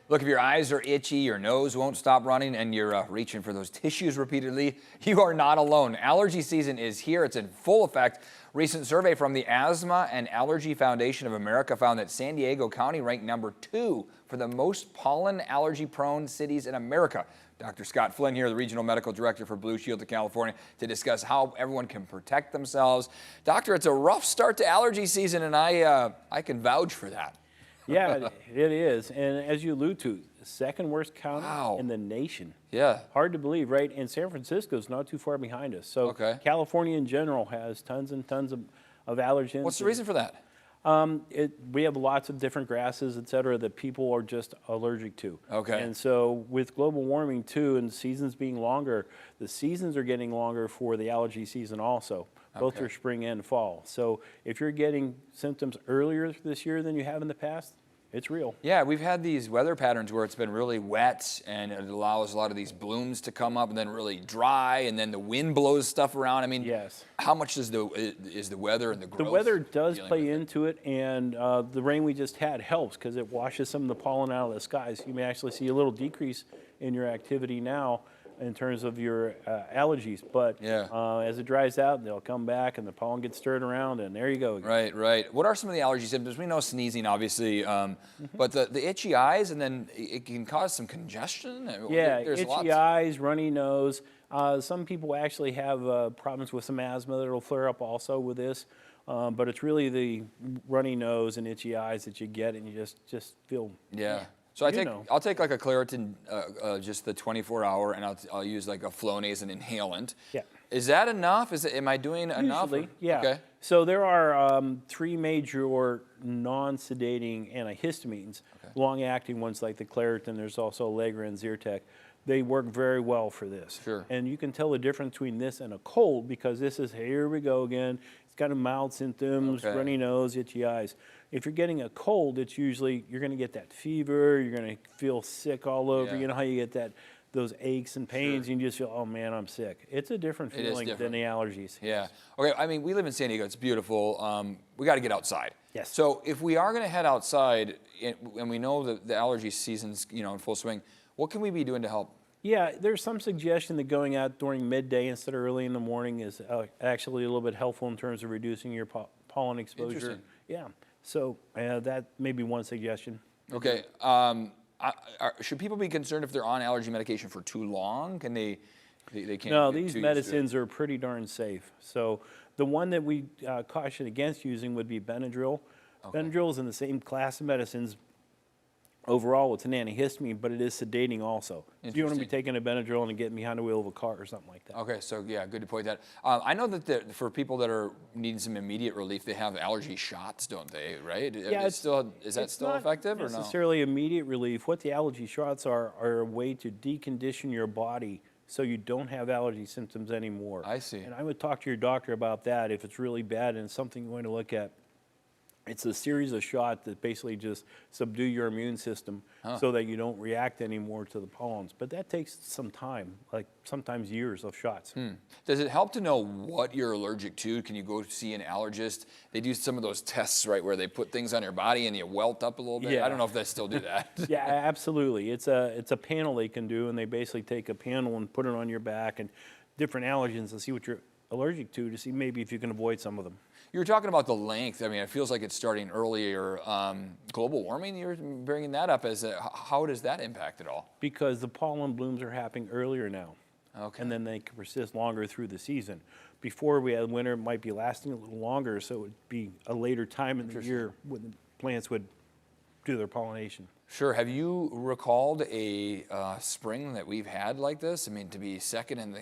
Look, if your eyes are itchy, your nose won't stop running, and you're reaching for those tissues repeatedly, you are not alone. Allergy season is here. It's in full effect. Recent survey from the Asthma and Allergy Foundation of America found that San Diego County ranked #2 for the most pollen allergy-prone cities in America. Dr. Scott Flinn here, the Regional Medical Director for Blue Shield of California, to discuss how everyone can protect themselves. Doctor, it's a rough start to allergy season, and I can vouch for that. Yeah, it is. And as you allude to, second worst county in the nation. Yeah. Hard to believe, right? And San Francisco's not too far behind us. So California in general has tons and tons of allergens. What's the reason for that? We have lots of different grasses, et cetera, that people are just allergic to. Okay. And so with global warming too, and seasons being longer, the seasons are getting longer for the allergy season also, both for spring and fall. So if you're getting symptoms earlier this year than you have in the past, it's real. Yeah, we've had these weather patterns where it's been really wet and it allows a lot of these blooms to come up and then really dry, and then the wind blows stuff around. I mean, how much is the weather and the growth? The weather does play into it, and the rain we just had helps because it washes some of the pollen out of the skies. You may actually see a little decrease in your activity now in terms of your allergies, but as it dries out, they'll come back and the pollen gets stirred around, and there you go again. Right. What are some of the allergy symptoms? We know sneezing, obviously, but the itchy eyes, and then it can cause some congestion. Yeah, itchy eyes, runny nose. Some people actually have problems with some asthma that'll flare up also with this, but it's really the runny nose and itchy eyes that you get, and you just feel. Yeah. So I'll take like a Claritin, just the 24-hour, and I'll use like a Flonase, an inhalant. Yeah. Is that enough? Am I doing enough? Usually, yeah. Okay. So there are 3 major non-sedating antihistamines, long-acting ones like the Claritin. There's also Allegra and Zyrtec. They work very well for this. Sure. And you can tell the difference between this and a cold because this is, here we go again. It's got a mild symptoms, runny nose, itchy eyes. If you're getting a cold, it's usually, you're going to get that fever, you're going to feel sick all over. You know how you get those aches and pains, and you just feel, oh man, I'm sick. It's a different feeling than the allergies. Yeah. Okay, I mean, we live in San Diego, it's beautiful. We got to get outside. Yes. So if we are going to head outside, and we know that the allergy season's in full swing, what can we be doing to help? Yeah, there's some suggestion that going out during midday instead of early in the morning is actually a little bit helpful in terms of reducing your pollen exposure. Interesting. Yeah, so that may be one suggestion. Okay, should people be concerned if they're on allergy medication for too long? Can they can't? No, these medicines are pretty darn safe. So the one that we caution against using would be Benadryl. Benadryl is in the same class of medicines. Overall, it's an antihistamine, but it is sedating also. So you don't want to be taking a Benadryl and getting behind the wheel of a car or something like that. Okay, so yeah, good to point that. I know that for people that are needing some immediate relief, they have allergy shots, don't they? Right? Yeah, is that still effective or no? Not necessarily immediate relief. What the allergy shots are a way to decondition your body so you don't have allergy symptoms anymore. I see. And I would talk to your doctor about that if it's really bad and it's something you want to look at. It's a series of shots that basically just subdue your immune system so that you don't react anymore to the pollens. But that takes some time, like sometimes years of shots. Does it help to know what you're allergic to? Can you go see an allergist? They do some of those tests, right, where they put things on your body and you welt up a little bit. Yeah. I don't know if they still do that. Yeah, absolutely. It's a panel they can do, and they basically take a panel and put it on your back and different allergens and see what you're allergic to see maybe if you can avoid some of them. You were talking about the length. I mean, it feels like it's starting earlier. Global warming, you're bringing that up. How does that impact it all? Because the pollen blooms are happening earlier now. Okay. And then they can persist longer through the season. Before we had winter, it might be lasting a little longer, so it would be a later time in the year when the plants would do their pollination. Sure. Have you recalled a spring that we've had like this? I mean, to be second in the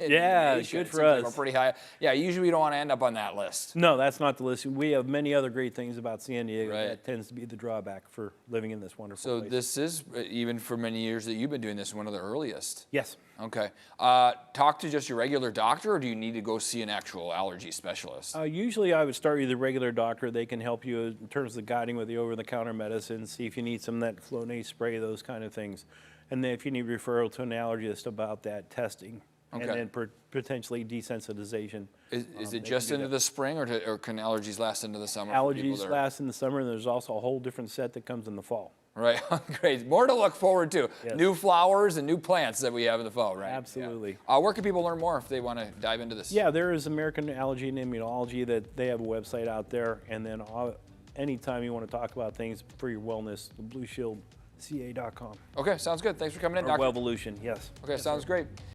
nation, good for us. We're pretty high. Yeah, usually we don't want to end up on that list. No, that's not the list. We have many other great things about San Diego. That tends to be the drawback for living in this wonderful place. So this is, even for many years that you've been doing this, one of the earliest? Yes. Okay. Talk to just your regular doctor, or do you need to go see an actual allergy specialist? Usually I would start with a regular doctor. They can help you in terms of guiding with the over-the-counter medicine, see if you need some of that Flonase spray, those kind of things. And then if you need referral to an allergist about that testing, and then potentially desensitization. Is it just into the spring, or can allergies last into the summer? Allergies last in the summer, and there's also a whole different set that comes in the fall. Right, great. More to look forward to. Yes. New flowers and new plants that we have in the fall, right? Absolutely. Yeah. Where can people learn more if they want to dive into this? Yeah, there is American Allergy and Immunology that they have a website out there, and then anytime you want to talk about things for your wellness, the BlueShieldCA.com. Okay, sounds good. Thanks for coming in, Or Doctor. Wellvolution, yes. Okay, sounds great.